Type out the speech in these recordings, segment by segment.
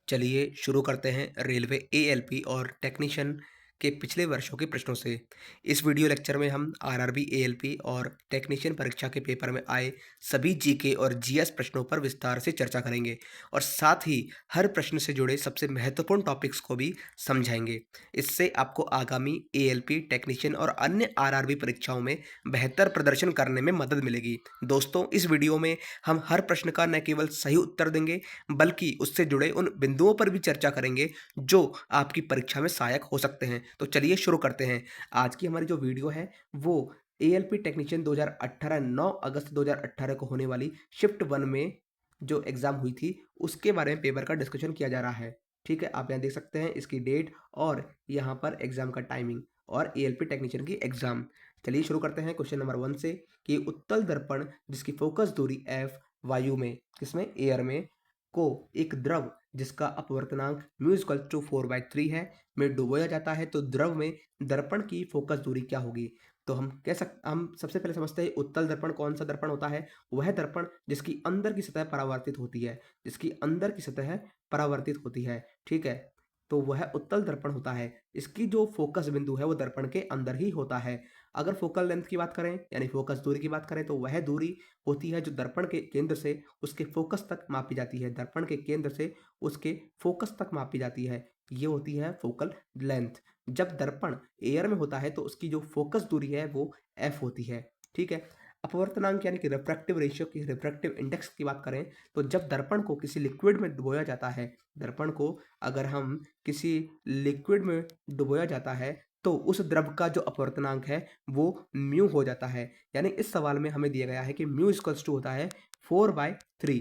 चलिए शुरू करते हैं रेलवे एएलपी और टेक्नीशियन के पिछले वर्षों के प्रश्नों से। इस वीडियो लेक्चर में हम आरआरबी एएलपी और टेक्नीशियन परीक्षा के पेपर में आए सभी जीके और जीएस प्रश्नों पर विस्तार से चर्चा करेंगे और साथ ही हर प्रश्न से जुड़े सबसे महत्वपूर्ण टॉपिक्स को भी समझाएंगे। इससे आपको आगामी एएलपी, टेक्नीशियन और अन्य आरआरबी परीक्षाओं में बेहतर प्रदर्शन करने में मदद मिलेगी। दोस्तों, इस वीडियो में हम हर प्रश्न का न केवल सही उत्तर देंगे बल्कि उससे जुड़े उन बिंदुओं पर भी चर्चा करेंगे जो आपकी परीक्षा में सहायक हो सकते हैं। तो चलिए शुरू करते हैं। आज की हमारी जो वीडियो है वो एएलपी टेक्नीशियन 2018 9 अगस्त 2018 को होने वाली शिफ्ट 1 में जो एग्ज़ाम हुई थी उसके बारे में पेपर का डिस्कशन किया जा रहा है। ठीक है, आप यहाँ देख सकते हैं इसकी डेट और यहाँ पर एग्ज़ाम का टाइमिंग और एएलपी टेक्नीशियन की एग्ज़ाम। चलिए शुरू करते हैं क्वेश्चन नंबर 1 से कि उत्तल दर्पण जिसकी फोकस दूरी एफ वायु में, किसमें, एयर में, को एक द्रव जिसका अपवर्तनांक म्यू इक्वल टू 4/3 है में डुबोया जाता है तो द्रव में दर्पण की फोकस दूरी क्या होगी। तो हम सबसे पहले समझते हैं उत्तल दर्पण कौन सा दर्पण होता है। वह दर्पण जिसकी अंदर की सतह परावर्तित होती है, जिसकी अंदर की सतह परावर्तित होती है। ठीक है, तो वह उत्तल दर्पण होता है। इसकी जो फोकस बिंदु है वो दर्पण के अंदर ही होता है। अगर फोकल लेंथ की बात करें यानी फोकस दूरी की बात करें तो वह दूरी होती है जो दर्पण के केंद्र से उसके फोकस तक मापी जाती है। दर्पण के केंद्र से उसके फोकस तक मापी जाती है, ये होती है फोकल लेंथ। जब दर्पण एयर में होता है तो उसकी जो फोकस दूरी है वो एफ होती है। ठीक है, अपवर्तनांक यानी कि रिफ्रैक्टिव रेशियो की, रिफ्रैक्टिव इंडेक्स की बात करें तो जब दर्पण को किसी लिक्विड में डुबोया जाता है, दर्पण को अगर हम किसी लिक्विड में डुबोया जाता है तो उस द्रव का जो अपवर्तनांक है वो म्यू हो जाता है। यानी इस सवाल में हमें दिया गया है कि म्यू इक्वल्स टू होता है 4/3।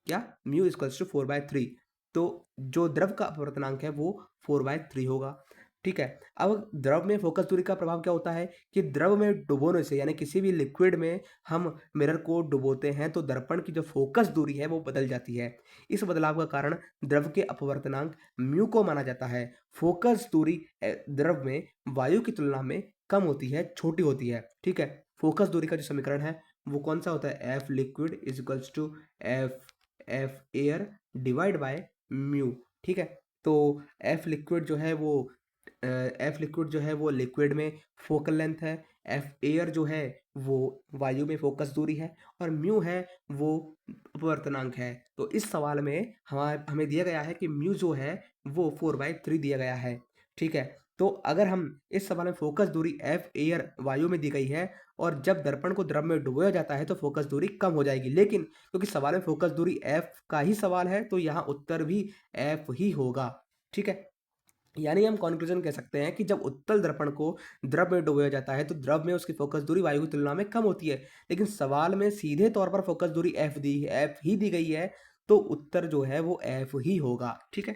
क्या, म्यू इक्वल्स टू 4/3। तो जो द्रव का अपवर्तनांक है वो 4/3 होगा। ठीक है, अब द्रव में फोकस दूरी का प्रभाव क्या होता है कि द्रव में डुबोने से यानी किसी भी लिक्विड में हम मिरर को डुबोते हैं तो दर्पण की जो फोकस दूरी है वो बदल जाती है। इस बदलाव का कारण द्रव के अपवर्तनांक म्यू को माना जाता है। फोकस दूरी द्रव में वायु की तुलना में कम होती है, छोटी होती है। ठीक है, फोकस दूरी का जो समीकरण है वो कौन सा होता है, f liquid is equals to f f air divide by mu. ठीक है, तो एफ लिक्विड जो है वो एफ लिक्विड जो है वो लिक्विड में फोकल लेंथ है, एफ एयर जो है वो वायु में फोकस दूरी है और म्यू है वो अपवर्तनांक है। तो इस सवाल में हमें दिया गया है कि म्यू जो है वो 4/3 दिया गया है। ठीक है, तो अगर हम इस सवाल में फोकस दूरी एफ एयर वायु में दी गई है और जब दर्पण को द्रव में डुबोया जाता है तो फोकस दूरी कम हो जाएगी, लेकिन क्योंकि सवाल में फोकस दूरी एफ का ही सवाल है तो यहाँ उत्तर भी एफ ही होगा। ठीक है, यानी हम कॉन्क्लूजन कह सकते हैं कि जब उत्तल दर्पण को द्रव में डुबोया जाता है तो द्रव में उसकी फोकस दूरी वायु की तुलना में कम होती है, लेकिन सवाल में सीधे तौर पर फोकस दूरी एफ ही दी गई है तो उत्तर जो है वो एफ ही होगा। ठीक है,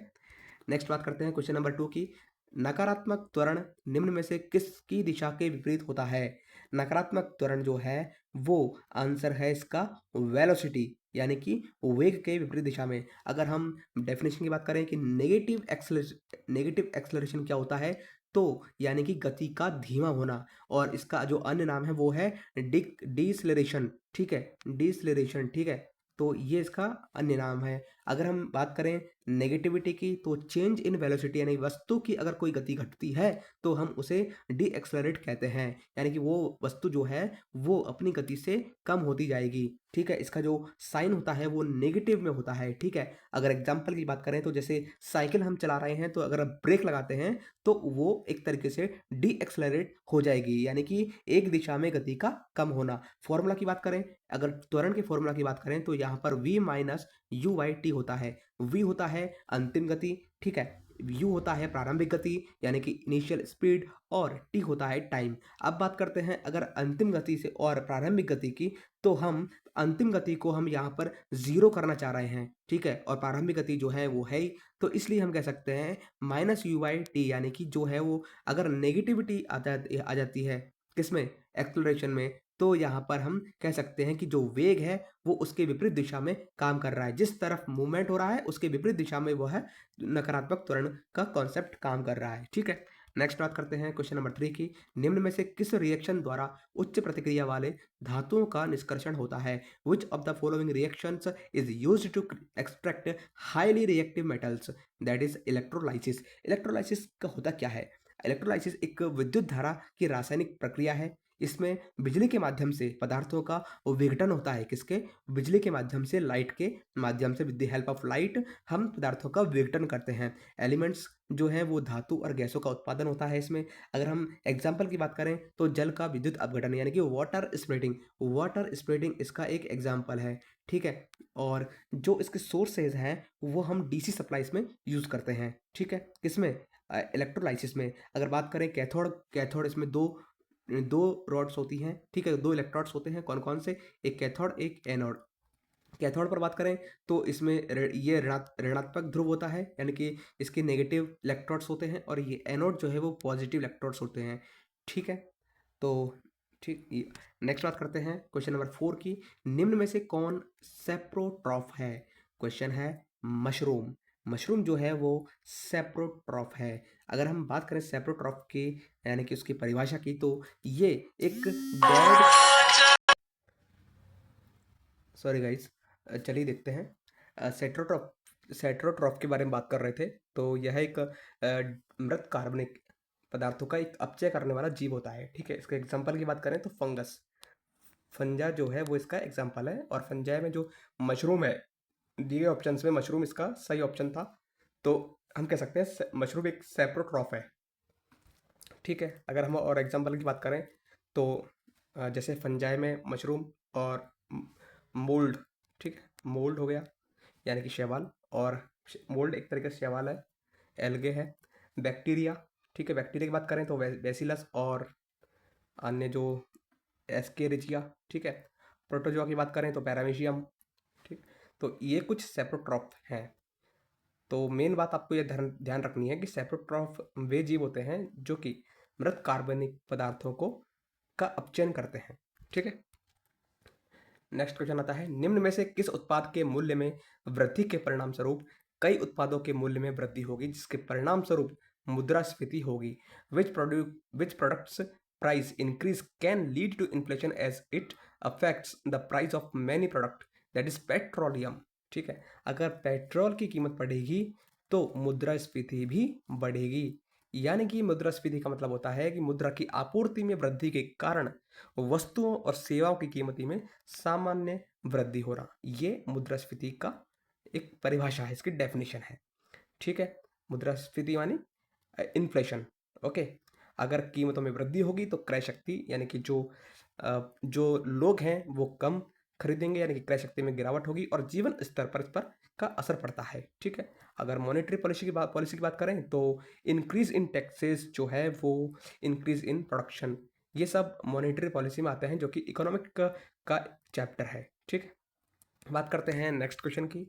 नेक्स्ट बात करते हैं क्वेश्चन नंबर 2 की। नकारात्मक त्वरण निम्न में से किसकी दिशा के विपरीत होता है। नकारात्मक त्वरण जो है वो आंसर है इसका वेलोसिटी यानी कि वेग के विपरीत दिशा में। अगर हम डेफिनेशन की बात करें कि नेगेटिव एक्सेलरेशन क्या होता है तो यानी कि गति का धीमा होना, और इसका जो अन्य नाम है वो है डिसलेरेशन। ठीक है, डिसलेरेशन। ठीक है, तो ये इसका अन्य नाम है। अगर हम बात करें नेगेटिविटी की तो चेंज इन वेलोसिटी यानी वस्तु की अगर कोई गति घटती है तो हम उसे डी एक्सलरेट कहते हैं, यानी कि वो वस्तु जो है वो अपनी गति से कम होती जाएगी। ठीक है, इसका जो साइन होता है वो नेगेटिव में होता है। ठीक है, अगर एग्जाम्पल की बात करें तो जैसे साइकिल हम चला रहे हैं तो अगर आप ब्रेक लगाते हैं तो वो एक तरीके से डी एक्सलरेट हो जाएगी, यानी कि एक दिशा में गति का कम होना। फॉर्मूला की बात करें, अगर त्वरण के फॉर्मूला की बात करें तो यहाँ पर v minus you by T होता है। v होता है अंतिम गति, ठीक है, u होता है प्रारंभिक गति यानी कि इनिशियल स्पीड, और t होता है टाइम। अब बात करते हैं अगर अंतिम गति से और प्रारंभिक गति की, तो हम अंतिम गति को हम यहाँ पर जीरो करना चाह रहे हैं। ठीक है, और प्रारंभिक गति जो है वो है ही, तो इसलिए हम कह सकते हैं माइनस यू बाई टी, यानी कि जो है वो अगर नेगेटिविटी आ जाती है किसमें, एक्सेलरेशन में, तो यहाँ पर हम कह सकते हैं कि जो वेग है वो उसके विपरीत दिशा में काम कर रहा है। जिस तरफ मूवमेंट हो रहा है उसके विपरीत दिशा में वो है नकारात्मक त्वरण का कॉन्सेप्ट काम कर रहा है। ठीक है, नेक्स्ट बात करते हैं क्वेश्चन नंबर 3 की। निम्न में से किस रिएक्शन द्वारा उच्च प्रतिक्रिया वाले धातुओं का निष्कर्षण होता है? Which of the following reactions is used to extract highly reactive metals? That is electrolysis. Electrolysis का होता क्या है? इलेक्ट्रोलाइसिस एक विद्युत धारा की रासायनिक प्रक्रिया है। इसमें बिजली के माध्यम से पदार्थों का विघटन होता है। किसके? बिजली के माध्यम से, लाइट के माध्यम से, with the help of light हम पदार्थों का विघटन करते हैं। एलिमेंट्स जो हैं वो धातु और गैसों का उत्पादन होता है इसमें। अगर हम एग्जाम्पल की बात करें तो जल का विद्युत अपघटन यानी कि वाटर स्प्लिटिंग, वाटर स्प्लिटिंग इसका एक एग्जाम्पल है। ठीक है, और जो इसके सोर्सेज हैं वो हम डीसी सप्लाईज में यूज़ करते हैं। ठीक है, किसमें? इलेक्ट्रोलाइसिस में। अगर बात करें कैथोड, कैथोड इसमें दो दो रॉड्स होती हैं। ठीक है, दो इलेक्ट्रोड्स होते हैं। कौन कौन से? एक कैथोड, एक एनोड। कैथोड पर बात करें तो इसमें ये ऋणात्मक ध्रुव होता है, यानी कि इसके नेगेटिव इलेक्ट्रोड्स होते हैं, और ये एनोड जो है वो पॉजिटिव इलेक्ट्रोड्स होते हैं। ठीक है, तो ठीक, नेक्स्ट बात करते हैं क्वेश्चन नंबर 4 की। निम्न में से कौन सेप्रोट्रॉफ है? क्वेश्चन है मशरूम। मशरूम जो है वो सेप्रोट्रॉफ है। अगर हम बात करें सेप्रोट्रॉफ की यानी कि उसकी परिभाषा की, तो ये एक डेड, सॉरी गाइस, चलिए देखते हैं। सेट्रोट्रॉफ के बारे में बात कर रहे थे। तो यह एक मृत कार्बनिक पदार्थों का एक अपचय करने वाला जीव होता है। ठीक है, इसके एग्जांपल की बात करें तो फंगस, फंजा जो है वो इसका एग्जांपल है। और फंजाई में जो मशरूम है, दिए ऑप्शंस में मशरूम इसका सही ऑप्शन था। तो हम कह सकते हैं मशरूम एक सेप्रोट्रॉफ है। ठीक है, अगर हम और एग्जांपल की बात करें तो जैसे फंजाई में मशरूम और मोल्ड। ठीक है, मोल्ड हो गया यानी कि शैवाल, और मोल्ड एक तरीके से शैवाल है, एल्गे है। बैक्टीरिया, ठीक है, बैक्टीरिया की बात करें तो बेसिलस और अन्य जो एस्केरिचिया। ठीक है, प्रोटोजोआ की बात करें तो पैरामीशियम। ठीक, तो ये कुछ सेप्रोट्रॉफ हैं। तो मेन बात आपको ये ध्यान रखनी है कि सेप्रोट्रॉफ वे जीव होते हैं जो कि मृत कार्बनिक पदार्थों को का अपचयन करते हैं। ठीक है, नेक्स्ट क्वेश्चन आता है। निम्न में से किस उत्पाद के मूल्य में वृद्धि के परिणाम स्वरूप कई उत्पादों के मूल्य में वृद्धि होगी, जिसके परिणाम स्वरूप मुद्रास्फीति होगी? Which products price increase can lead to inflation as it affects the price of many product, that is petroleum. ठीक है, अगर पेट्रोल की कीमत बढ़ेगी तो मुद्रास्फीति भी बढ़ेगी। यानी कि मुद्रास्फीति का मतलब होता है कि मुद्रा की आपूर्ति में वृद्धि के कारण वस्तुओं और सेवाओं की कीमती में सामान्य वृद्धि हो रहा, ये मुद्रास्फीति का एक परिभाषा है, इसकी डेफिनेशन है। ठीक है, मुद्रास्फीति मानी इन्फ्लेशन। ओके, अगर कीमतों में वृद्धि होगी तो क्रय शक्ति यानी कि जो लोग हैं वो कम खरीदेंगे, यानी कि क्रय शक्ति में गिरावट होगी और जीवन स्तर पर इस पर का असर पड़ता है। ठीक है, अगर मॉनेटरी पॉलिसी की बात करें तो इंक्रीज इन टैक्सेस जो है वो इंक्रीज इन प्रोडक्शन, ये सब मॉनेटरी पॉलिसी में आते हैं जो कि इकोनॉमिक का चैप्टर है। ठीक है, बात करते हैं नेक्स्ट क्वेश्चन की।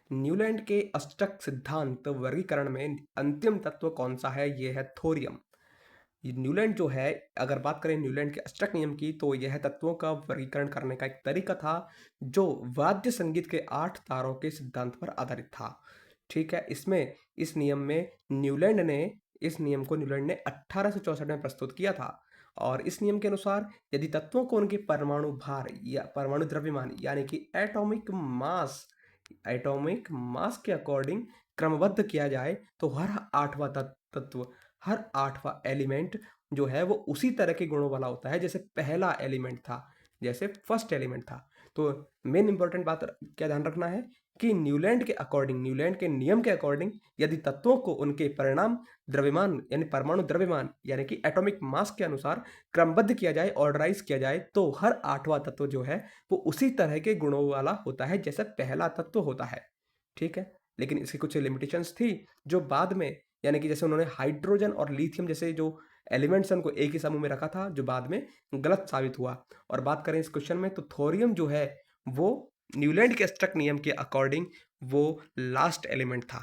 न्यूलैंड के अष्टक सिद्धांत वर्गीकरण में अंतिम तत्व कौन सा है? ये है थोरियम। ये न्यूलैंड जो है, अगर बात करें न्यूलैंड के अष्टक नियम की, तो यह तत्वों का वर्गीकरण करने का एक तरीका था जो वाद्य संगीत के 8 तारों के सिद्धांत पर आधारित था। ठीक है, इसमें इस नियम को न्यूलैंड ने 1864 में प्रस्तुत किया था। और इस नियम के अनुसार यदि तत्वों को उनके परमाणु भार या परमाणु द्रव्यमान यानी कि एटॉमिक मास के अकॉर्डिंग क्रमबद्ध किया जाए तो हर आठवां एलिमेंट जो है वो उसी तरह के गुणों वाला होता है जैसे पहला एलिमेंट था, जैसे फर्स्ट एलिमेंट था। तो मेन इंपॉर्टेंट बात क्या ध्यान रखना है कि न्यूलैंड के नियम के अकॉर्डिंग यदि तत्वों को उनके परिणाम द्रव्यमान यानी परमाणु द्रव्यमान यानी कि एटॉमिक मास के अनुसार क्रमबद्ध किया जाए, ऑर्डराइज किया जाए, तो हर आठवां तत्व जो है वो उसी तरह के गुणों वाला होता है जैसे पहला तत्व होता है। ठीक है, लेकिन इसकी कुछ लिमिटेशंस थी जो बाद में, यानी कि जैसे उन्होंने हाइड्रोजन और लिथियम जैसे जो एलिमेंट्स उनको एक ही समूह में रखा था जो बाद में गलत साबित हुआ। और बात करें इस क्वेश्चन में तो थोरियम जो है वो न्यूलैंड के अष्टक नियम के अकॉर्डिंग वो लास्ट एलिमेंट था।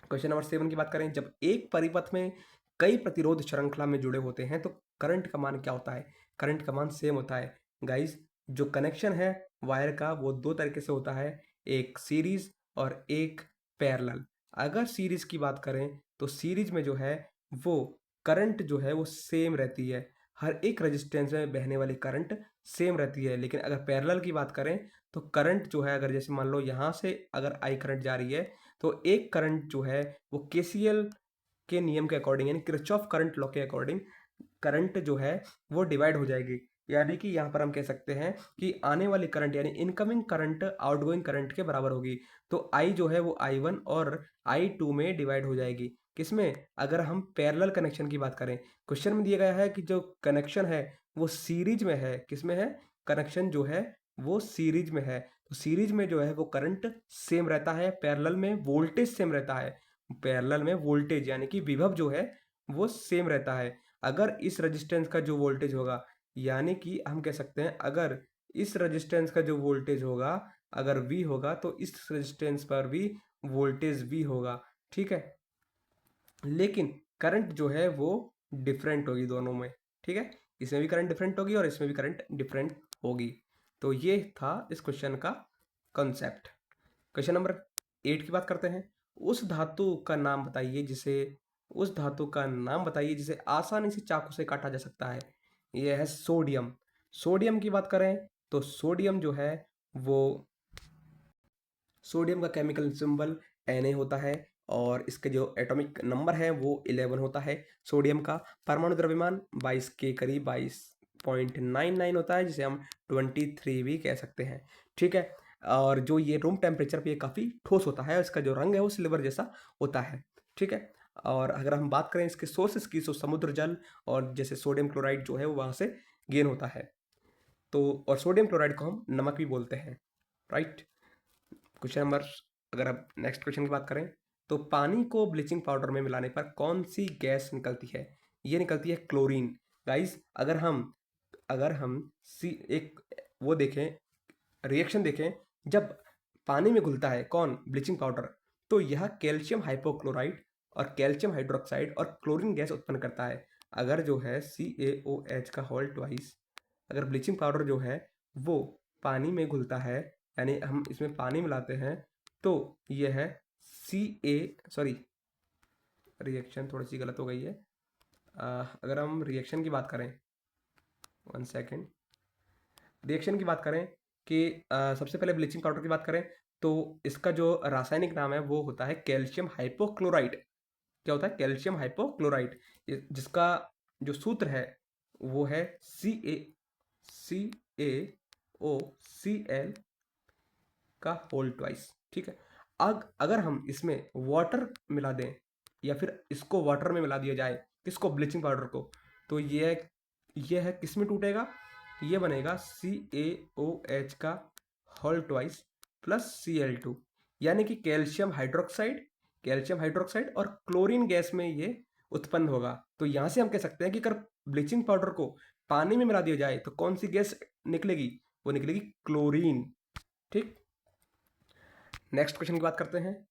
क्वेश्चन नंबर 7 की बात करें, जब एक परिपथ में कई प्रतिरोध श्रृंखला में जुड़े होते हैं तो करंट का मान क्या होता है? करंट का मान सेम होता है गाइस। जो कनेक्शन है वायर का वो दो तरीके से होता है, एक सीरीज और एक पैरेलल। अगर सीरीज की बात करें तो सीरीज में जो है वो करंट जो है वो सेम रहती है, हर एक रेजिस्टेंस में बहने वाली करंट सेम रहती है। लेकिन अगर पैरेलल की बात करें तो करंट जो है, अगर जैसे मान लो यहाँ से अगर आई करंट जा रही है तो एक करंट जो है वो केसीएल के नियम के अकॉर्डिंग यानी किरचॉफ करंट लॉ के अकॉर्डिंग करंट जो है वो डिवाइड हो जाएगी। यानी कि यहाँ पर हम कह सकते हैं कि आने वाली करंट यानी इनकमिंग करंट आउटगोइंग करंट के बराबर होगी। तो आई जो है वो I1 और I2 में डिवाइड हो जाएगी। किसमें? अगर हम पैरेलल कनेक्शन की बात करें, क्वेश्चन में दिया गया है कि जो कनेक्शन है वो सीरीज में है। किसमें है? कनेक्शन जो है वो सीरीज में है। तो सीरीज में जो है वो करंट सेम रहता है, पैरेलल में वोल्टेज सेम रहता है। पैरेलल में वोल्टेज यानी कि विभव जो है वो सेम रहता है। अगर इस रेजिस्टेंस का जो वोल्टेज होगा, यानी कि हम कह सकते हैं अगर इस रेजिस्टेंस का जो वोल्टेज होगा अगर V होगा तो इस रेजिस्टेंस पर भी वोल्टेज V होगा। ठीक है, लेकिन करंट जो है वो डिफरेंट होगी दोनों में। ठीक है, इसमें भी करंट डिफरेंट होगी और इसमें भी करंट डिफरेंट होगी। तो ये था इस क्वेश्चन का कॉन्सेप्ट। क्वेश्चन नंबर 8 की बात करते हैं। उस धातु का नाम बताइए जिसे आसानी से चाकू से काटा जा सकता है। यह है सोडियम। सोडियम की बात करें तो सोडियम जो है वो सोडियम का केमिकल सिंबल Na होता है और इसके जो एटॉमिक नंबर है वो 11 होता है। सोडियम का परमाणु द्रव्यमान 22 के करीब 22.99 होता है, जिसे हम 23 भी कह सकते हैं। ठीक है, और जो ये रूम टेम्परेचर पे काफ़ी ठोस होता है, इसका जो रंग है वो सिल्वर जैसा होता है। ठीक है, और अगर हम बात करें इसके सोर्सेस की तो समुद्र जल और जैसे सोडियम क्लोराइड जो है वो वहाँ से गेन होता है। तो और सोडियम क्लोराइड को हम नमक भी बोलते हैं। राइट। क्वेश्चन नंबर, अगर अब नेक्स्ट क्वेश्चन की बात करें तो पानी को ब्लीचिंग पाउडर में मिलाने पर कौन सी गैस निकलती है? ये निकलती है क्लोरीन। गाइस, अगर हम सी एक वो देखें, रिएक्शन देखें, जब पानी में घुलता है कौन? ब्लीचिंग पाउडर, तो यह कैल्शियम हाइपोक्लोराइड और कैल्शियम हाइड्रोक्साइड और क्लोरीन गैस उत्पन्न करता है। अगर जो है CaOH का होल ट्वाइस, अगर ब्लीचिंग पाउडर जो है वो पानी में घुलता है यानी हम इसमें पानी मिलाते हैं तो यह है सॉरी, रिएक्शन थोड़ी सी गलत हो गई है। अगर हम रिएक्शन की बात करें, 1 सेकेंड, रिएक्शन की बात करें कि सबसे पहले ब्लीचिंग पाउडर की बात करें तो इसका जो रासायनिक नाम है वो होता है कैल्शियम हाइपोक्लोराइड। क्या होता है? कैल्शियम हाइपोक्लोराइड, जिसका जो सूत्र है वो है CaOCl का होल ट्वाइस। ठीक है, अगर हम इसमें वाटर मिला दें या फिर इसको वाटर में मिला दिया जाए, किसको? ब्लीचिंग पाउडर को, तो ये है किस में टूटेगा? ये बनेगा CaOH का होल ट्वाइस प्लस Cl2, यानी कि कैल्शियम हाइड्रोक्साइड और क्लोरीन गैस में ये उत्पन्न होगा। तो यहां से हम कह सकते हैं कि अगर ब्लीचिंग पाउडर को पानी में मिला दिया जाए तो कौन सी गैस निकलेगी? वो निकलेगी क्लोरीन। ठीक, नेक्स्ट क्वेश्चन की बात करते हैं।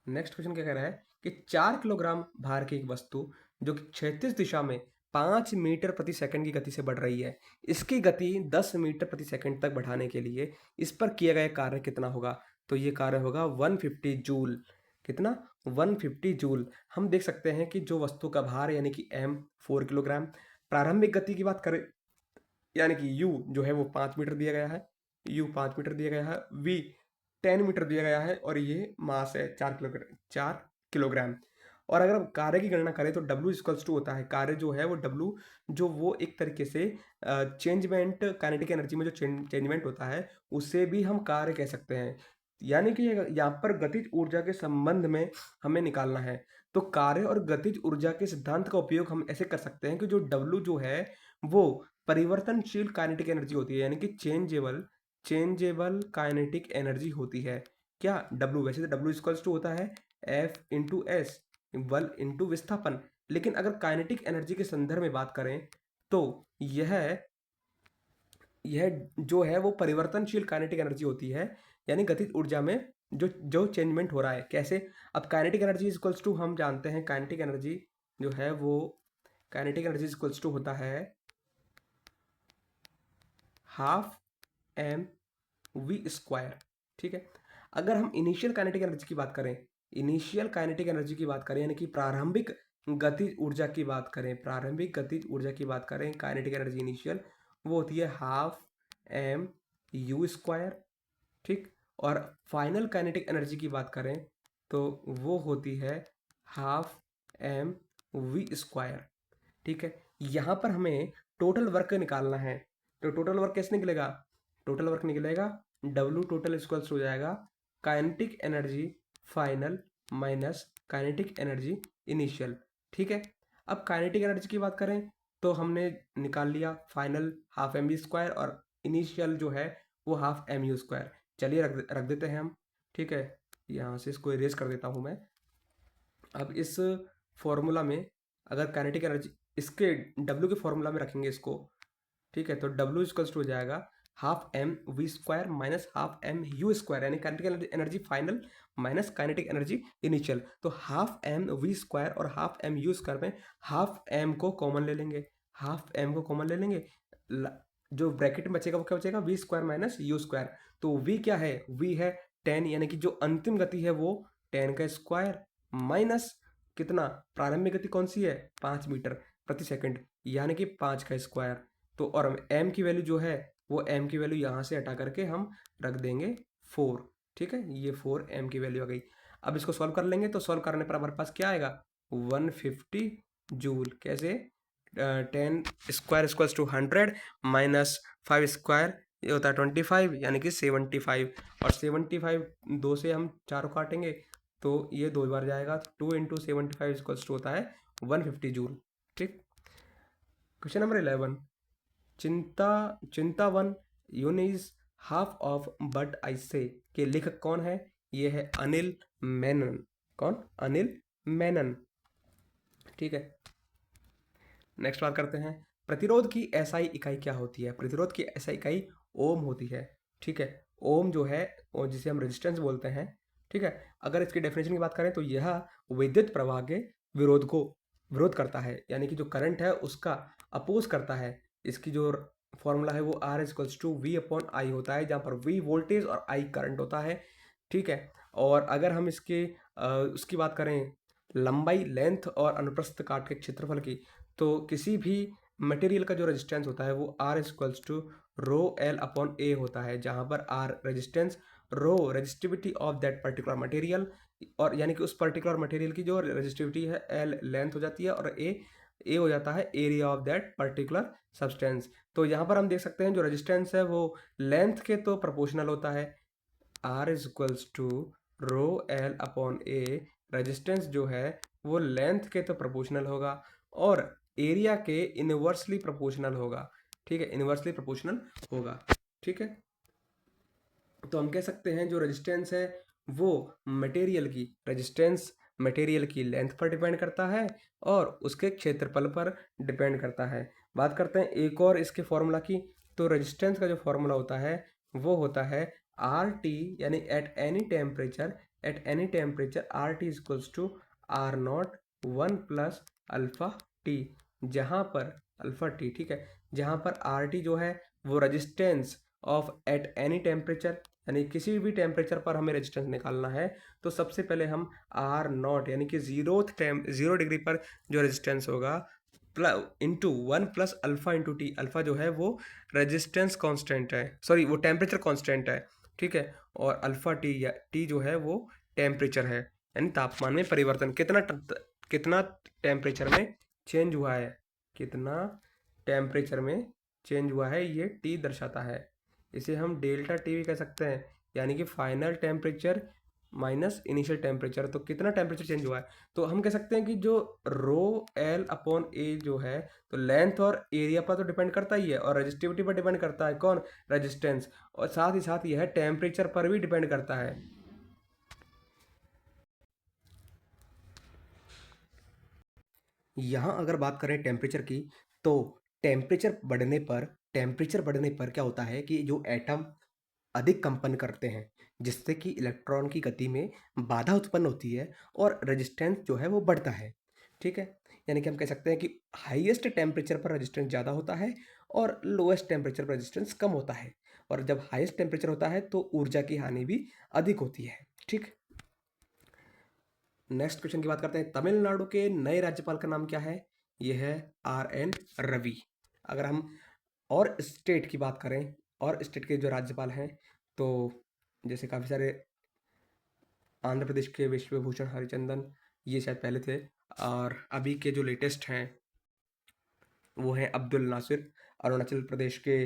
नेक्स्ट क्वेश्चन क्या कह रहा है कि 4 किलोग्राम भार की एक वस्तु जो कि क्षैतिज दिशा में 5 मीटर प्रति सेकंड की गति से बढ़ रही है, इसकी गति 10 मीटर प्रति सेकंड तक बढ़ाने के लिए इस पर किया गया कार्य कितना होगा? तो ये कार्य होगा 150 जूल। कितना? 150 जूल। हम देख सकते हैं कि जो वस्तु का भार यानी कि M 4 किलोग्राम, प्रारंभिक गति की बात करें यानी कि U जो है वो 5 मीटर दिया गया है, U 5 मीटर दिया गया है, V 10 मीटर दिया गया है और ये मास है 4 किलोग्राम। और अगर हम कार्य की गणना करें तो W इक्वल्स टू होता है, कार्य जो है वो W जो वो एक तरीके से चेंजमेंट, काइनेटिक एनर्जी में जो चेंजमेंट होता है उसे भी हम कार्य कह सकते हैं। यानी कि यहाँ पर गतिज ऊर्जा के संबंध में हमें निकालना है। तो कार्य और गतिज ऊर्जा के सिद्धांत का उपयोग हम ऐसे कर सकते हैं कि जो W जो है वो परिवर्तनशील काइनेटिक एनर्जी होती है, यानी कि चेंजेबल काइनेटिक एनर्जी होती है। क्या? W, वैसे तो W इक्वल्स टू होता है F इंटू एस, बल इंटू विस्थापन, लेकिन अगर काइनेटिक एनर्जी के संदर्भ में बात करें तो यह जो है वो परिवर्तनशील काइनेटिक एनर्जी होती है, यानी गतिज ऊर्जा में जो जो चेंजमेंट हो रहा है। कैसे? अब काइनेटिक एनर्जी इक्वल्स टू हम जानते हैं, काइनेटिक एनर्जी जो है वो काइनेटिक एनर्जी इक्वल्स टू होता है हाफ M V स्क्वायर। ठीक है, अगर हम इनिशियल काइनेटिक एनर्जी की बात करें, इनिशियल काइनेटिक एनर्जी की बात करें, यानी कि प्रारंभिक गतिज ऊर्जा की बात करें, प्रारंभिक गतिज ऊर्जा की बात करें, काइनेटिक एनर्जी इनिशियल, वो होती है हाफ एम यू स्क्वायर, ठीक। और फाइनल काइनेटिक एनर्जी की बात करें तो वो होती है हाफ एम वी स्क्वायर, ठीक है। यहाँ पर हमें टोटल वर्क निकालना है, तो टोटल वर्क कैसे निकलेगा? टोटल वर्क निकलेगा W टोटल इक्वल्स हो जाएगा kinetic energy final minus kinetic energy initial, ठीक है। अब काइनेटिक एनर्जी की बात करें तो हमने निकाल लिया final half m v square और इनिशियल जो है वो हाफ एम यू स्क्वायर। चलिए रख देते हैं हम, ठीक है। यहाँ से इसको इरेज कर देता हूँ मैं। अब इस फॉर्मूला में अगर काइनेटिक एनर्जी इसके W के फॉर्मूला में रखेंगे इसको, ठीक है, तो W इक्वल्स टू हो जाएगा half m v square minus half m u square, यानी kinetic energy final minus kinetic energy initial. तो हाफ एम वी स्क्वायर और हाफ एम यू स्क्वायर में हाफ एम को कॉमन ले लेंगे, हाफ एम को कॉमन ले लेंगे, जो ब्रैकेट में बचेगा वो क्या बचेगा? V square minus u square. तो वी क्या है? वी है 10, यानी कि जो अंतिम गति है वो 10 का स्क्वायर माइनस कितना? प्रारंभिक गति कौन सी है? 5 मीटर प्रति सेकंड, यानी कि 5 का स्क्वायर। तो और m की वैल्यू जो है वो m की वैल्यू यहाँ से हटा करके हम रख देंगे 4, ठीक है। ये 4 m की वैल्यू आ गई। अब इसको सॉल्व कर लेंगे तो सॉल्व करने पर हमारे पास क्या आएगा? 150 जूल। कैसे? 10 square equals to 100 minus 5 square ये होता है 25, यानी कि 75। और 75 2 से हम 4 काटेंगे तो ये 2 बार जाएगा, 2 इंटू 75 इक्वल्स टू होता है 150 जूल, ठीक। क्वेश्चन नंबर 11, चिंतावन यूनिज half of but I say के लेखक कौन है? ये है अनिल मेनन। कौन? अनिल मेनन, ठीक है। नेक्स्ट बात करते हैं, प्रतिरोध की एसआई इकाई क्या होती है? प्रतिरोध की एसआई इकाई ओम होती है, ठीक है। ओम जो है वो जिसे हम रेजिस्टेंस बोलते हैं, ठीक है। अगर इसकी डेफिनेशन की बात करें तो यह विद्युत प्रवाह के विरोध को विरोध करता है, यानी कि जो करंट है उसका अपोज करता है। इसकी जो फॉर्मूला है वो R equals to v upon I होता है, जहाँ पर V वोल्टेज और I करंट होता है, ठीक है। और अगर हम इसके उसकी बात करें लंबाई, लेंथ और अनुप्रस्थ काट के क्षेत्रफल की, तो किसी भी मटेरियल का जो रेजिस्टेंस होता है वो R equals to rho l upon a होता है, जहाँ पर R resistance, rho resistivity of that particular material, और यानी कि उस पर्टिकुलर मटेरियल की जो रेजिस्टिविटी है, एल लेंथ हो जाती है और ए हो जाता है area of that particular substance. तो यहाँ पर हम देख सकते हैं जो रेजिस्टेंस है वो लेंथ के तो प्रोपोर्शनल होता है, R equals to rho l upon a, resistance जो है वो लेंथ के तो प्रोपोर्शनल होगा और एरिया के इनवर्सली प्रोपोर्शनल होगा, ठीक है, इनवर्सली प्रोपोर्शनल होगा, ठीक है। तो हम कह सकते हैं जो रेजिस्टेंस है वो मटेरियल की रेजिस्टेंस मटेरियल की लेंथ पर डिपेंड करता है और उसके क्षेत्रफल पर डिपेंड करता है। बात करते हैं एक और इसके फॉर्मूला की, तो रेजिस्टेंस का जो फॉर्मूला होता है वो होता है आर टी, यानी at any temperature R T equals to R naught 1 plus alpha t, जहाँ पर अल्फा टी, ठीक है, जहाँ पर आर टी जो है वो resistance of eight any temperature, यानी किसी भी टेम्परेचर पर हमें रेजिस्टेंस निकालना है तो सबसे पहले हम आर नॉट यानी कि 0 डिग्री पर जो रेजिस्टेंस होगा into 1 plus alpha into T, alpha जो है वो रेजिस्टेंस कांस्टेंट है, सॉरी वो टेम्परेचर कांस्टेंट है, ठीक है। और अल्फा टी या टी जो है वो टेम्परेचर है, यानी तापमान में परिवर्तन, कितना टेम्परेचर में चेंज हुआ है, कितना टेम्परेचर में चेंज हुआ है, ये टी दर्शाता है। इसे हम डेल्टा टी भी कह सकते हैं, यानी कि final temperature minus initial temperature. तो कितना टेम्परेचर चेंज हुआ है, तो हम कह सकते हैं कि जो रो एल अपॉन ए जो है तो लेंथ और एरिया पर तो डिपेंड करता ही है और रेजिस्टिविटी पर डिपेंड करता है, कौन? रेजिस्टेंस। और साथ ही साथ यह टेम्परेचर पर भी डिपेंड करता है। यहाँ अगर बात करें टेम्परेचर की, तो टेम्परेचर बढ़ने पर क्या होता है कि जो एटम अधिक कंपन करते हैं, जिससे कि इलेक्ट्रॉन की गति में बाधा उत्पन्न होती है और रेजिस्टेंस जो है वो बढ़ता है, ठीक है। यानी कि हम कह सकते हैं कि हाईएस्ट टेम्परेचर पर रेजिस्टेंस ज़्यादा होता है और लोएस्ट टेम्परेचर पर रेजिस्टेंस कम होता है, और जब हाईएस्ट टेम्परेचर होता है तो ऊर्जा की हानि भी अधिक होती है, ठीक। नेक्स्ट क्वेश्चन की बात करते हैं, तमिलनाडु के नए राज्यपाल का नाम क्या है? ये है RN रवि। अगर हम और स्टेट की बात करें, और स्टेट के जो राज्यपाल हैं, तो जैसे काफ़ी सारे, आंध्र प्रदेश के विश्वभूषण हरिचंदन, ये शायद पहले थे, और अभी के जो लेटेस्ट हैं वो हैं अब्दुल नासिर। अरुणाचल प्रदेश के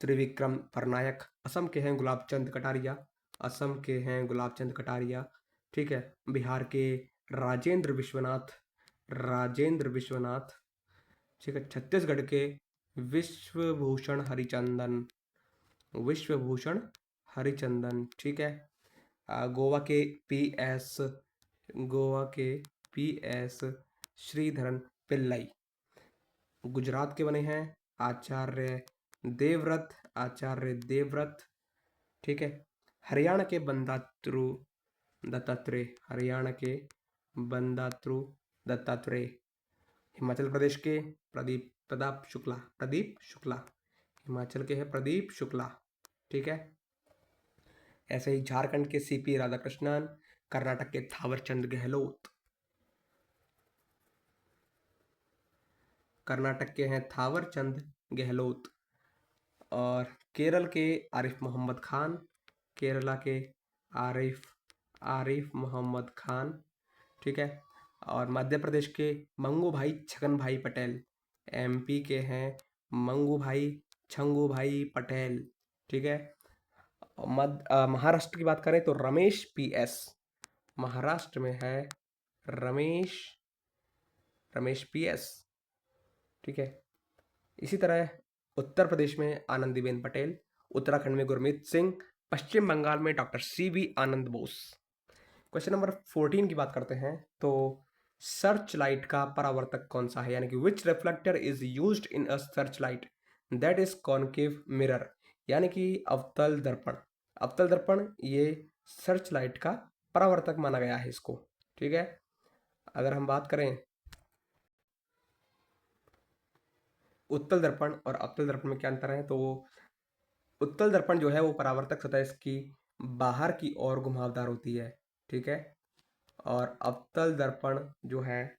त्रिविक्रम परनायक, असम के हैं गुलाब चंद कटारिया, असम के हैं गुलाब चंद कटारिया, ठीक है। बिहार के राजेंद्र विश्वनाथ, राजेंद्र विश्वनाथ, ठीक है। छत्तीसगढ़ के विश्वभूषण हरिचंदन, विश्वभूषण हरिचंदन, ठीक है। गोवा के PS, गोवा के PS श्रीधरन पिल्लई। गुजरात के बने हैं आचार्य देवव्रत, आचार्य देवव्रत, ठीक है। हरियाणा के बंदात्रु दत्तात्रेय, हरियाणा के बंदात्रु दत्तात्रेय। हिमाचल प्रदेश के प्रदीप शुक्ला, प्रदीप शुक्ला, हिमाचल के हैं प्रदीप शुक्ला, ठीक है। ऐसे ही झारखंड के CP राधाकृष्णन, कर्नाटक के थावरचंद गहलोत, कर्नाटक के हैं थावरचंद गहलोत, और केरल के आरिफ मोहम्मद खान, केरला के आरिफ मोहम्मद खान, ठीक है। और मध्य प्रदेश के मंगू भाई छगन भाई पटेल, MP के हैं मंगू भाई छंगू भाई पटेल, ठीक है। महाराष्ट्र की बात करें तो रमेश PS, महाराष्ट्र में है रमेश रमेश PS, ठीक है। इसी तरह उत्तर प्रदेश में आनंदीबेन पटेल, उत्तराखंड में गुरमीत सिंह, पश्चिम बंगाल में डॉक्टर CB आनंद बोस। क्वेश्चन नंबर 14 की बात करते हैं, तो सर्च लाइट का परावर्तक कौन सा है, यानी कि which reflector is used in a searchlight that is concave mirror, यानी कि अवतल दर्पण। अवतल दर्पण ये सर्च लाइट का परावर्तक माना गया है इसको, ठीक है। अगर हम बात करें उत्तल दर्पण और अवतल दर्पण में क्या अंतर है, तो उत्तल दर्पण जो है वो परावर्तक सतह इसकी बाहर की ओर घुमावदार होती है, ठीक है। और अवतल दर्पण जो है,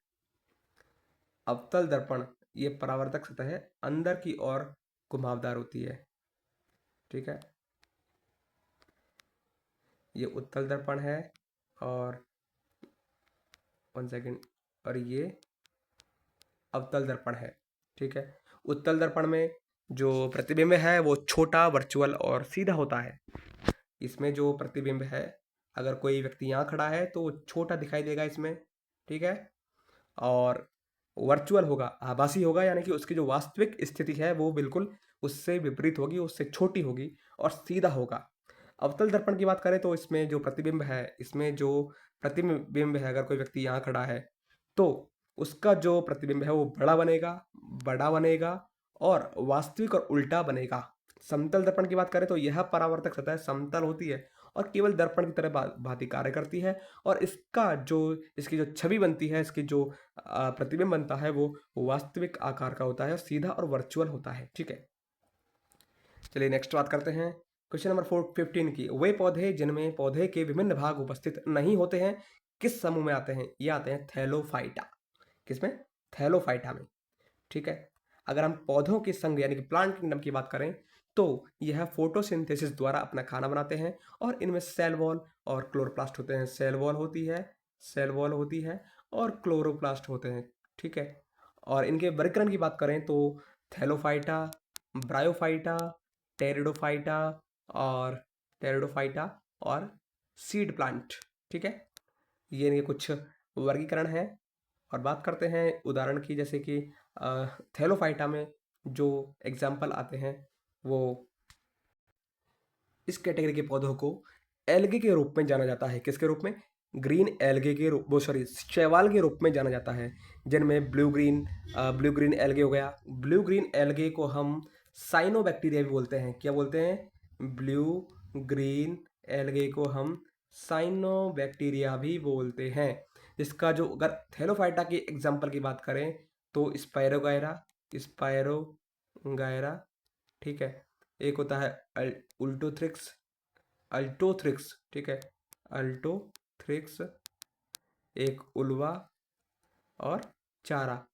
अवतल दर्पण ये परावर्तक सतह अंदर की ओर घुमावदार होती है, ठीक है। ये उत्तल दर्पण है, और 1 सेकेंड, और ये अवतल दर्पण है, ठीक है। उत्तल दर्पण में जो प्रतिबिंब है वो छोटा, वर्चुअल और सीधा होता है। इसमें जो प्रतिबिंब है, अगर कोई व्यक्ति यहाँ खड़ा है तो वो छोटा दिखाई देगा इसमें, ठीक है। और वर्चुअल होगा, आभासी होगा, यानी कि उसकी जो वास्तविक स्थिति है वो बिल्कुल उससे विपरीत होगी, उससे छोटी होगी, और सीधा होगा। अवतल दर्पण की बात करें तो इसमें जो प्रतिबिंब है, इसमें जो प्रतिबिंब है, अगर कोई व्यक्ति यहाँ खड़ा है तो उसका जो प्रतिबिंब है वो बड़ा बनेगा और वास्तविक और उल्टा बनेगा। समतल दर्पण की बात करें तो यह परावर्तक सतह समतल होती है और केवल दर्पण की तरह भांति कार्य करती है, और इसकी जो छवि बनती है, इसकी जो प्रतिबिंब बनता है वो वास्तविक आकार का होता है, सीधा और वर्चुअल होता है, ठीक है। चलिए नेक्स्ट बात करते हैं क्वेश्चन नंबर 15 की। वे पौधे जिनमें पौधे के विभिन्न भाग उपस्थित नहीं होते हैं किस समूह में आते हैं? ये आते हैं थैलोफाइटा। किसमें? थैलोफाइटा में, ठीक है। अगर हम पौधों के संघ यानी कि प्लांट किंगडम की बात करें तो यह फोटोसिंथेसिस द्वारा अपना खाना बनाते हैं, और इनमें सेल वॉल और क्लोरोप्लास्ट होते हैं। सेल वॉल होती है, सेल वॉल होती है, और क्लोरोप्लास्ट होते हैं, ठीक है। और इनके वर्गीकरण की बात करें तो थैलोफाइटा, ब्रायोफाइटा, टेरिडोफाइटा और टेरिडोफाइटा और सीड प्लांट, ठीक है। ये इनके कुछ वर्गीकरण हैं। और बात करते हैं उदाहरण की, जैसे कि थैलोफाइटा में जो एग्जाम्पल आते हैं वो इस कैटेगरी के पौधों को एल्गे के रूप में जाना जाता है। किसके रूप में? ग्रीन एल्गे के रूप, वो सॉरी, शैवाल के रूप में जाना जाता है, जिनमें ब्लू ग्रीन एल्गे हो गया। ब्लू ग्रीन एल्गे को हम साइनोबैक्टीरिया भी बोलते हैं। क्या बोलते हैं? ब्लू ग्रीन एल्गे को हम साइनोबैक्टीरिया भी बोलते हैं। जिसका जो, अगर थैलोफाइटा की एग्जाम्पल की बात करें तो स्पायरोगायरा, स्पायरोगायरा, ठीक है। एक होता है उल्टोथ्रिक्स, अल्टोथ्रिक्स, ठीक है, अल्टोथ्रिक्स, एक उल्वा और चारा।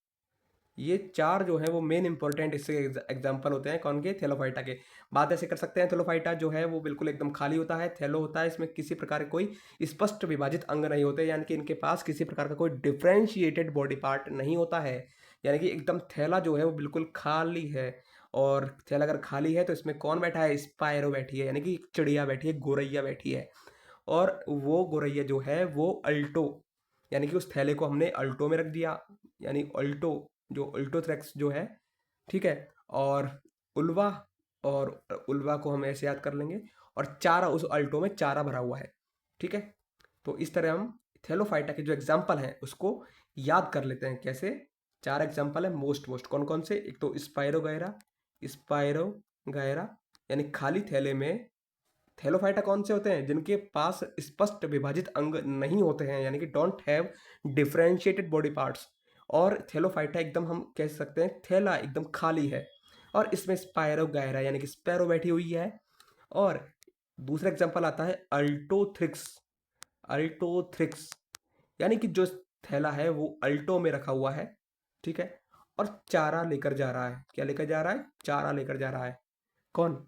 ये चार जो है वो मेन इंपॉर्टेंट इससे एग्जाम्पल होते हैं कौन के, थैलोफाइटा के। बात ऐसे कर सकते हैं, थैलोफाइटा जो है वो बिल्कुल एकदम खाली होता है, थैलो होता है, इसमें किसी प्रकार के कोई स्पष्ट विभाजित अंग नहीं होते, यानी कि इनके पास किसी प्रकार का कोई डिफ्रेंशिएटेड बॉडी पार्ट नहीं होता है। यानी कि एकदम थैला जो है वो बिल्कुल खाली है। और थैला अगर खाली है तो इसमें कौन बैठा है, स्पायरो बैठी है, यानी कि चिड़िया बैठी है, गोरैया बैठी है। और वो गोरैया जो है वो अल्टो, यानी कि उस थैले को हमने अल्टो में रख दिया, यानी अल्टो, जो अल्टोथ्रेक्स जो है, ठीक है। और उल्वा, और उल्वा को हम ऐसे याद कर लेंगे, और चारा, उस अल्टो में चारा भरा हुआ है, ठीक है। तो इस तरह हम थैलोफाइटा के जो एग्जाम्पल हैं उसको याद कर लेते हैं। कैसे, चार एग्जाम्पल है मोस्ट मोस्ट, कौन कौन से, एक तो स्पायरो गायरा, स्पायरो गायरा यानी खाली थैले में। थैलोफाइटा कौन से होते हैं, जिनके पास स्पष्ट विभाजित अंग नहीं होते हैं, यानी कि don't have differentiated body parts. और थैलोफाइटा एकदम हम कह सकते हैं थैला एकदम खाली है। और इसमें स्पायरो गायरा यानी कि स्पैरो बैठी हुई है। और दूसरा एग्जांपल आता है अल्टोथ्रिक्स, अल्टोथ्रिक्स यानी कि जो थैला है वो अल्टो में रखा हुआ है, ठीक है। और चारा लेकर जा रहा है, क्या लेकर जा रहा है, चारा लेकर जा रहा है। कौन,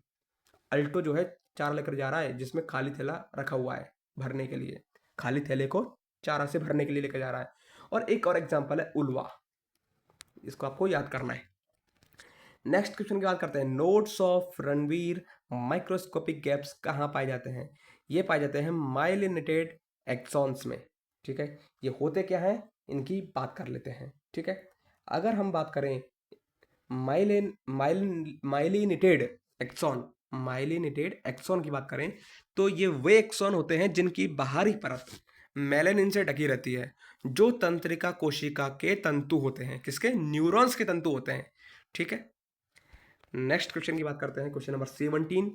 अल्टो जो है चारा लेकर जा रहा है, जिसमें खाली थैला रखा हुआ है भरने के लिए, खाली थैले को चारा से भरने के लिए लेकर जा रहा है। और एक और एग्जांपल है उल्वा, इसको आपको याद करना है। नेक्स्ट क्वेश्चन की बात करते हैं, nodes of Ranveer microscopic gaps कहाँ पाए जाते हैं। ये पाए जाते हैं माइलिनेटेड एक्सॉन्स में, ठीक है। ये होते क्या हैं, इनकी बात कर लेते हैं, ठीक है। अगर हम बात करें माइलिनेटेड एक्सॉन, माइलिनेटेड एक्सॉन की बात करें तो ये वे एक्सॉन होते हैं जिनकी बाहरी परत मेलानिन से ढकी रहती है, जो तंत्रिका कोशिका के तंतु होते हैं, किसके, न्यूरॉन्स के तंतु होते हैं, ठीक है। नेक्स्ट क्वेश्चन की बात करते हैं, question number 17,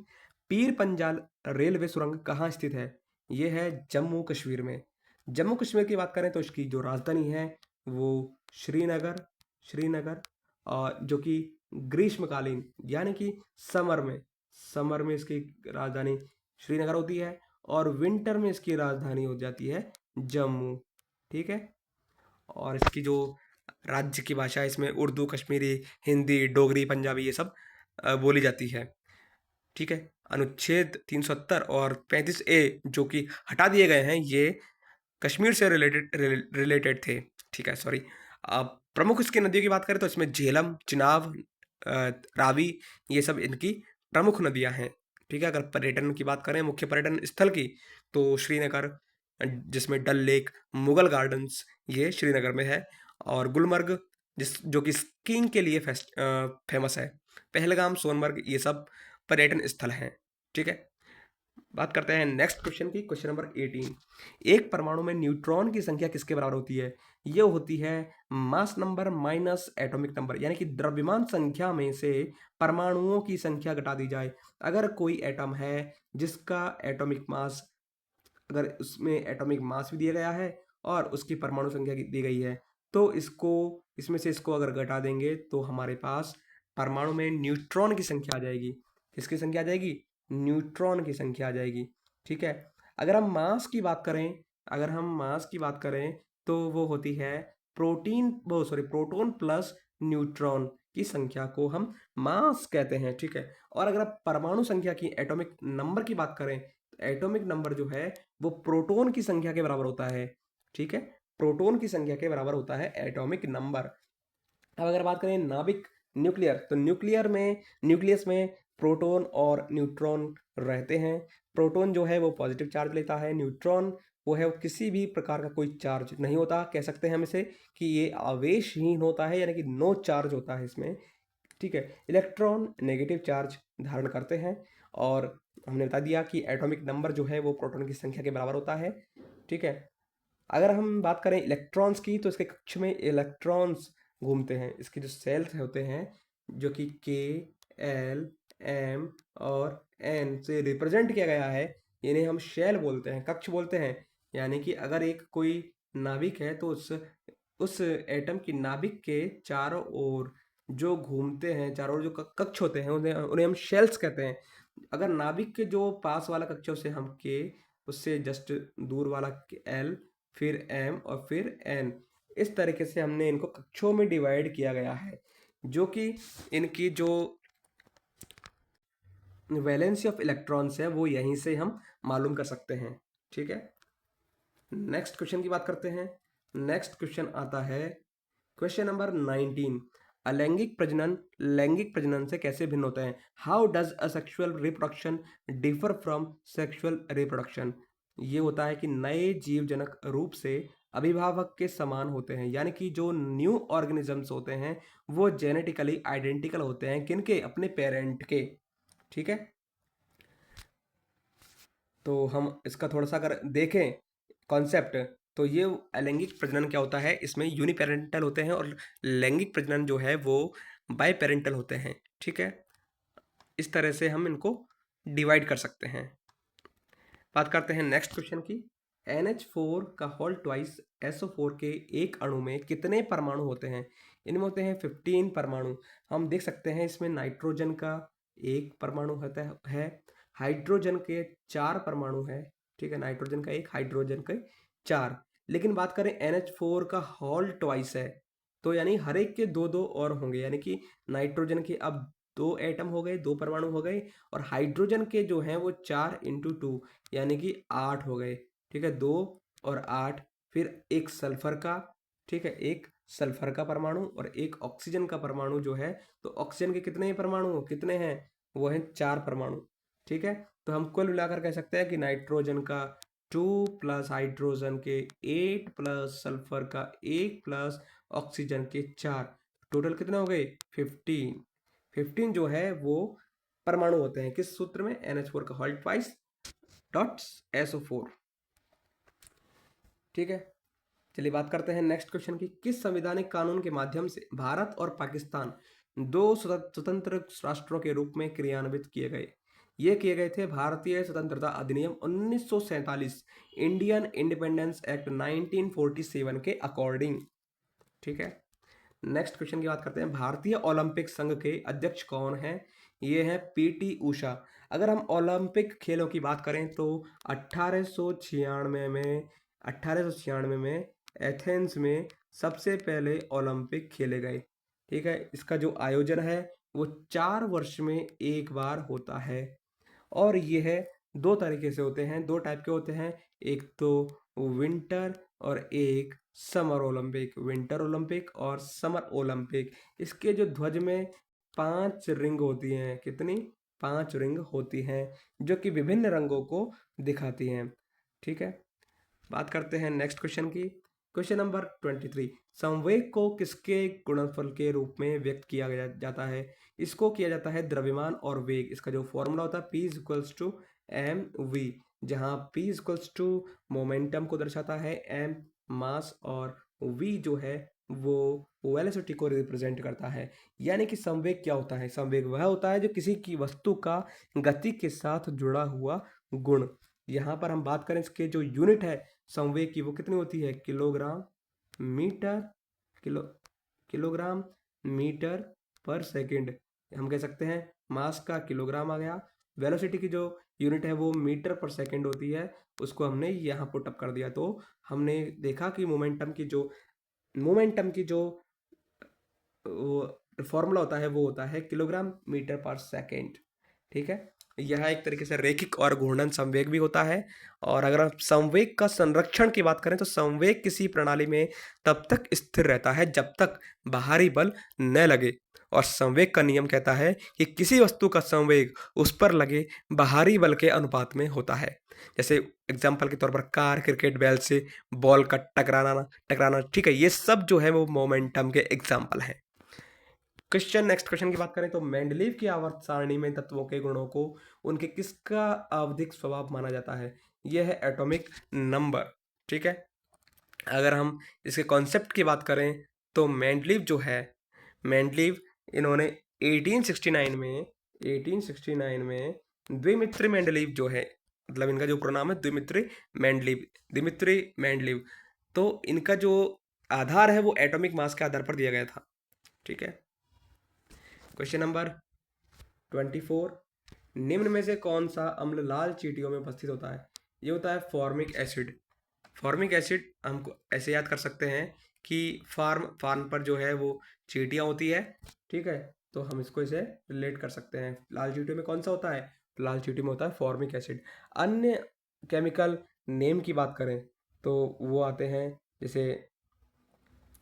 Pir Panjal railway सुरंग कहाँ स्थित है। ये है जम्मू कश्मीर में। जम्मू कश्मीर की बात करें तो इसकी जो राजधानी है वो श्रीनगर, श्रीनगर, और जो कि ग्रीष्मकालीन यानी कि समर में, समर में इसकी राजधानी श्रीनगर होती है, और विंटर में इसकी राजधानी हो जाती है जम्मू, ठीक है। और इसकी जो राज्य की भाषा है इसमें उर्दू, कश्मीरी, हिंदी, डोगरी, पंजाबी ये सब बोली जाती है, ठीक है। अनुच्छेद 370 और 35A जो कि हटा दिए गए हैं, ये कश्मीर से रिलेटेड थे, ठीक है, सॉरी। अब प्रमुख इसकी नदियों की बात करें तो इसमें झेलम, चिनाब, रावी, ये सब इनकी प्रमुख नदियां हैं, ठीक है। अगर पर्यटन की बात करें, मुख्य पर्यटन स्थल की, तो श्रीनगर, जिसमें डल लेक, मुगल गार्डन्स, ये श्रीनगर में है। और गुलमर्ग, जिस जो कि स्कीइंग के लिए फेमस है। पहलगाम, सोनमर्ग, ये सब पर्यटन स्थल हैं, ठीक है। बात करते हैं नेक्स्ट क्वेश्चन की, क्वेश्चन नंबर 18, एक परमाणु में न्यूट्रॉन की संख्या किसके बराबर होती है। ये होती है mass number minus atomic number, यानी कि द्रव्यमान संख्या में से परमाणुओं की संख्या घटा दी जाए। अगर कोई एटम है जिसका एटॉमिक मास, अगर उसमें एटॉमिक मास भी दिया गया है और उसकी परमाणु संख्या दी गई है, तो इसको, इसमें से इसको अगर घटा देंगे तो हमारे पास परमाणु में न्यूट्रॉन की संख्या आ जाएगी। किसकी संख्या आ जाएगी, न्यूट्रॉन की संख्या आ जाएगी, ठीक है। अगर हम मास की बात करें, अगर हम मास की बात करें तो वो होती है प्रोटीन, वो सॉरी, प्रोटॉन प्लस न्यूट्रॉन की संख्या को हम मास कहते हैं, ठीक है। और अगर आप परमाणु संख्या की, एटॉमिक नंबर की बात करें, तो एटॉमिक नंबर जो है वो प्रोटॉन की संख्या के बराबर होता है, ठीक है। प्रोटॉन की संख्या के बराबर होता है एटॉमिक नंबर। अब अगर बात करें नाभिक, न्यूक्लियर, तो न्यूक्लियर में, न्यूक्लियस में प्रोटॉन और न्यूट्रॉन रहते हैं। प्रोटॉन जो है वो पॉजिटिव चार्ज लेता है, न्यूट्रॉन वो है वो किसी भी प्रकार का कोई चार्ज नहीं होता, कह सकते हैं हम इसे कि ये आवेशहीन होता है, यानी कि नो चार्ज होता है इसमें, ठीक है। इलेक्ट्रॉन नेगेटिव चार्ज धारण करते हैं। और हमने बता दिया कि एटॉमिक नंबर जो है वो प्रोटॉन की संख्या के बराबर होता है, ठीक है। अगर हम बात करें इलेक्ट्रॉन्स की, तो इसके कक्ष में इलेक्ट्रॉन्स घूमते हैं। इसके जो सेल्स होते हैं, जो कि के, एल, एम और एन से रिप्रेजेंट किया गया है, इन्हें हम शेल बोलते हैं, कक्ष बोलते हैं। यानी कि अगर एक कोई नाभिक है तो उस एटम की नाभिक के चारों ओर जो घूमते हैं, चारों ओर जो कक्ष होते हैं, उन्हें उन्हें हम शेल्स कहते हैं। अगर नाभिक के जो पास वाला कक्ष है उसे हम के, उससे जस्ट दूर वाला एल, फिर m और फिर n। इस तरीके से हमने इनको कक्षों में डिवाइड किया गया है, जो कि इनकी जो वैलेंसी ऑफ इलेक्ट्रॉन्स है वो यहीं से हम मालूम कर सकते हैं। ठीक है, नेक्स्ट क्वेश्चन की बात करते हैं। नेक्स्ट क्वेश्चन आता है क्वेश्चन नंबर 19। अलैंगिक प्रजनन लैंगिक प्रजनन से कैसे भिन्न होता है? How does a sexual reproduction differ from sexual reproduction? ये होता है कि नए जीवजनक रूप से अभिभावक के समान होते हैं, यानी कि जो न्यू ऑर्गेनिजम्स होते हैं वो जेनेटिकली आइडेंटिकल होते हैं किनके? अपने पेरेंट के। ठीक है, तो हम इसका थोड़ा सा अगर देखें कॉन्सेप्ट, तो ये अलैंगिक प्रजनन क्या होता है, इसमें यूनिपेरेंटल होते हैं और लैंगिक प्रजनन जो है वो बाईपेरेंटल होते हैं। ठीक है, इस तरह से हम इनको डिवाइड कर सकते हैं। बात करते हैं नेक्स्ट क्वेश्चन की। NH4 का होल ट्वाइस SO4 के एक अणु में कितने परमाणु होते हैं? इनमें होते हैं 15 परमाणु। हम देख सकते हैं इसमें नाइट्रोजन का एक परमाणु होता है, हाइड्रोजन के 4 परमाणु है। ठीक है, नाइट्रोजन का एक, हाइड्रोजन के 4। लेकिन बात करें NH4 का होल ट्वाइस है, तो यानी हर एक के दो दो और होंगे, यानी कि नाइट्रोजन के अब 2 एटम हो गए, 2 परमाणु हो गए, और हाइड्रोजन के जो हैं वो 4 इंटू 2 यानी कि 8 हो गए। ठीक है, 2 और 8। फिर एक सल्फर का, ठीक है, एक सल्फर का परमाणु और एक ऑक्सीजन का परमाणु जो है, तो ऑक्सीजन के कितने परमाणु कितने हैं? वो हैं 4 परमाणु। ठीक है, तो हम कुल मिलाकर कह सकते हैं कि नाइट्रोजन का 2 प्लस हाइड्रोजन के 8 प्लस सल्फर का 1 प्लस ऑक्सीजन के 4, टोटल कितने हो गए? 15। 15 जो है वो परमाणु होते हैं किस सूत्र में? NH4 का होल ट्वाइस डॉट SO4। ठीक है, चलिए बात करते हैं नेक्स्ट क्वेश्चन की। किस संवैधानिक कानून के माध्यम से भारत और पाकिस्तान दो स्वतंत्र राष्ट्रों के रूप में क्रियान्वित किए गए? ये किए गए थे भारतीय स्वतंत्रता अधिनियम 1947, इंडियन इंडिपेंडेंस एक्ट 1947 के अकॉर्डिंग। ठीक है, नेक्स्ट क्वेश्चन की बात करते हैं। भारतीय ओलंपिक संघ के अध्यक्ष कौन हैं? ये हैं PT उषा। अगर हम ओलंपिक खेलों की बात करें तो 1896 में एथेंस में सबसे पहले ओलंपिक खेले गए। ठीक है, इसका जो आयोजन है वो 4 वर्ष में एक बार होता है, और ये है 2 तरीके से होते हैं, 2 टाइप के होते हैं। एक तो विंटर और एक समर ओलंपिक, विंटर ओलंपिक और समर ओलंपिक। इसके जो ध्वज में 5 रिंग होती हैं, कितनी? 5 रिंग होती हैं, जो कि विभिन्न रंगों को दिखाती हैं। ठीक है, बात करते हैं नेक्स्ट क्वेश्चन की। Question number 23। संवेग को किसके गुणनफल के रूप में व्यक्त किया जाता है? इसको किया जाता है द्रव्यमान और वेग। इसका जो फॉर्मूला होता है P=mv, जहाँ P= मोमेंटम को दर्शाता है, m मास और v जो है वो वेलोसिटी को रिप्रेजेंट करता है। यानी कि संवेग क्या होता है? संवेग वह होता है जो किसी की वस्तु का गति के साथ जुड़ा हुआ गुण। यहाँ पर हम बात करें इसके जो यूनिट है संवेग की, वो कितनी होती है? Kilogram metre kilo kilogram metre per second. हम कह सकते हैं मास का किलोग्राम आ गया। वेलोसिटी की जो यूनिट है वो मीटर पर सेकंड होती है, उसको हमने यहाँ पुट अप कर दिया, तो हमने देखा कि मोमेंटम की जो फॉर्मूला होता है वो होता है किलोग्राम मीटर पर सेकंड। ठीक है, यह एक तरीके से रैखिक और घूर्णन संवेग भी होता है। और अगर हम संवेग का संरक्षण की बात करें तो संवेग किसी प्रणाली में तब तक स्थिर रहता है जब तक बाहरी बल न लगे, और संवेग का नियम कहता है कि किसी वस्तु का संवेग उस पर लगे बाहरी बल के अनुपात में होता है। जैसे एग्जाम्पल के तौर पर कार, क्रिकेट बैल से बॉल का टकराना। ठीक है, ये सब जो है वो मोमेंटम के एग्जाम्पल हैं। नेक्स्ट क्वेश्चन की बात करें तो मेंडलीव की आवर्त सारणी में तत्वों के गुणों को उनके किसका आवधिक स्वभाव माना जाता है? यह है एटॉमिक नंबर। ठीक है, अगर हम इसके कॉन्सेप्ट की बात करें तो मेंडलीव इन्होंने 1869 में द्विमित्री मेंडलीव जो है, मतलब इनका जो पूरा नाम है दिमित्री मेंडलीव, तो इनका जो आधार है वो एटॉमिक मास के आधार पर दिया गया था। ठीक है, क्वेश्चन नंबर 24। निम्न में से कौन सा अम्ल लाल चींटियों में उपस्थित होता है? ये होता है फॉर्मिक एसिड। फॉर्मिक एसिड हमको ऐसे याद कर सकते हैं कि फार्म पर जो है वो चींटियाँ होती है, ठीक है। तो हम इसको इसे रिलेट कर सकते हैं। लाल चींटियों में कौन सा होता है? लाल चींटी में होता है फॉर्मिक एसिड। अन्य केमिकल नेम की बात करें तो वो आते हैं, जैसे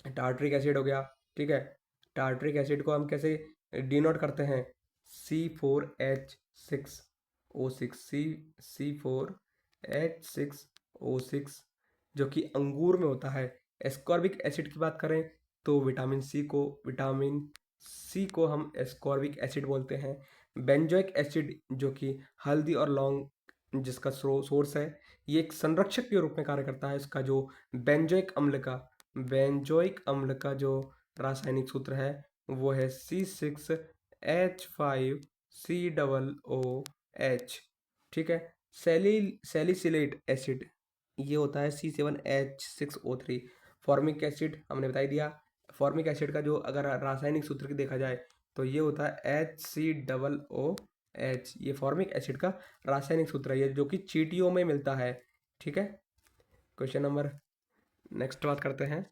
टार्ट्रिक एसिड हो गया, ठीक है। टार्ट्रिक एसिड को हम कैसे डिनोट करते हैं? C4H6O6, C4H6O6, जो कि अंगूर में होता है। एस्कॉर्बिक एसिड की बात करें तो विटामिन सी को हम एस्कॉर्बिक एसिड बोलते हैं। बेंजोइक एसिड जो कि हल्दी और लौंग जिसका सोर्स है, ये एक संरक्षक के रूप में कार्य करता है। इसका जो बेंजोइक अम्ल का जो रासायनिक सूत्र है वो है C6H5COOH, ठीक है। सैलिसिलेट एसिड ये होता है C7H6O3। फॉर्मिक एसिड हमने बता ही दिया। फॉर्मिक एसिड का जो अगर रासायनिक सूत्र की देखा जाए तो ये होता है HCOOH। ये फॉर्मिक एसिड का रासायनिक सूत्र है, ये जो कि चींटियों में मिलता है, ठीक है। क्वेश्चन नंबर नेक्स्ट बात करते हैं।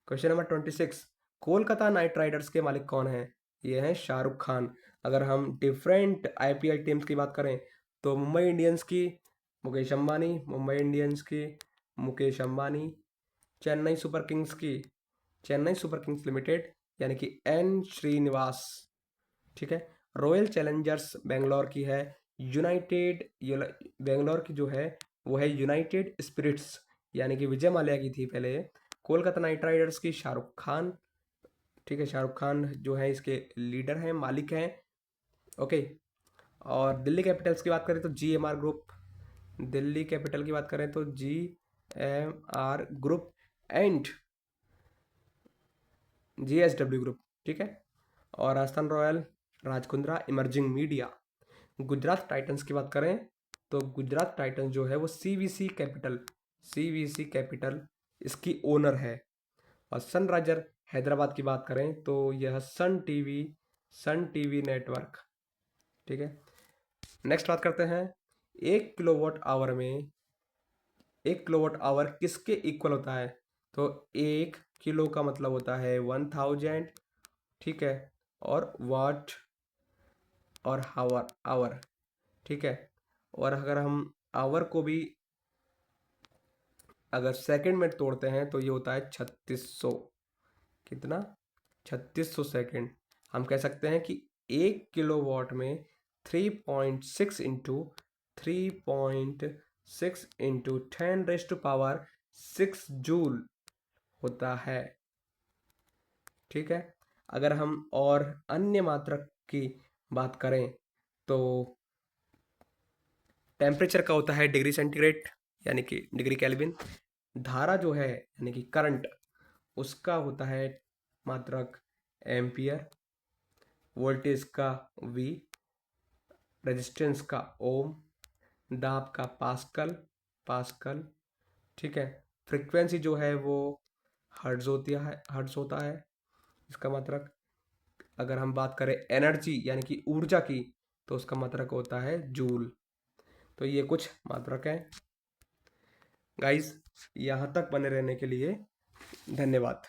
Question number 26, Kolkata night Riders के मालिक कौन है? ये हैं शाहरुख खान। अगर हम डिफरेंट IPL टीम्स की बात करें तो मुंबई इंडियंस की Mukesh Ambani, Chennai super Kings limited यानी कि N श्रीनिवास, ठीक है। रॉयल चैलेंजर्स बेंगलोर की है बेंगलोर की जो है वो है यूनाइटेड स्पिरिट्स, यानी कि विजय माल्या की थी पहले। कोलकाता नाइट राइडर्स की शाहरुख खान, ठीक है। शाहरुख खान जो है इसके लीडर हैं, मालिक हैं, ओके। और दिल्ली कैपिटल्स की बात करें तो GMR ग्रुप, दिल्ली कैपिटल की बात करें तो GMR group and GSW group, ठीक है। और Rajasthan royal, Raj Kundra emerging media. Gujarat Titans की बात करें तो गुजरात टाइटंस जो है वो CVC कैपिटल इसकी ओनर है। और सनराइजर हैदराबाद की बात करें तो यह सन टीवी नेटवर्क, ठीक है। नेक्स्ट बात करते हैं, एक किलोवाट आवर किसके इक्वल होता है? तो 1 किलो का मतलब होता है 1000, ठीक है। और वाट और आवर, ठीक है। और अगर हम आवर को भी अगर सेकंड में तोड़ते हैं तो ये होता है 3600। कितना? 3600 सेकंड। हम कह सकते हैं कि 1 किलोवाट में 3.6 इंटू 6 होता है, ठीक है। अगर हम और अन्य मात्रक की बात करें तो टेम्परेचर का होता है डिग्री सेंटीग्रेड यानी कि डिग्री केल्विन। धारा जो है यानी कि करंट, उसका होता है मात्रक एम्पियर। वोल्टेज का V, रेजिस्टेंस का ओम, दाब का पास्कल, ठीक है। फ्रीक्वेंसी जो है वो हर्ट्ज होता है इसका मात्रक। अगर हम बात करें एनर्जी यानी कि ऊर्जा की तो उसका मात्रक होता है जूल। तो ये कुछ मात्रक हैं। गाइस यहाँ तक बने रहने के लिए धन्यवाद।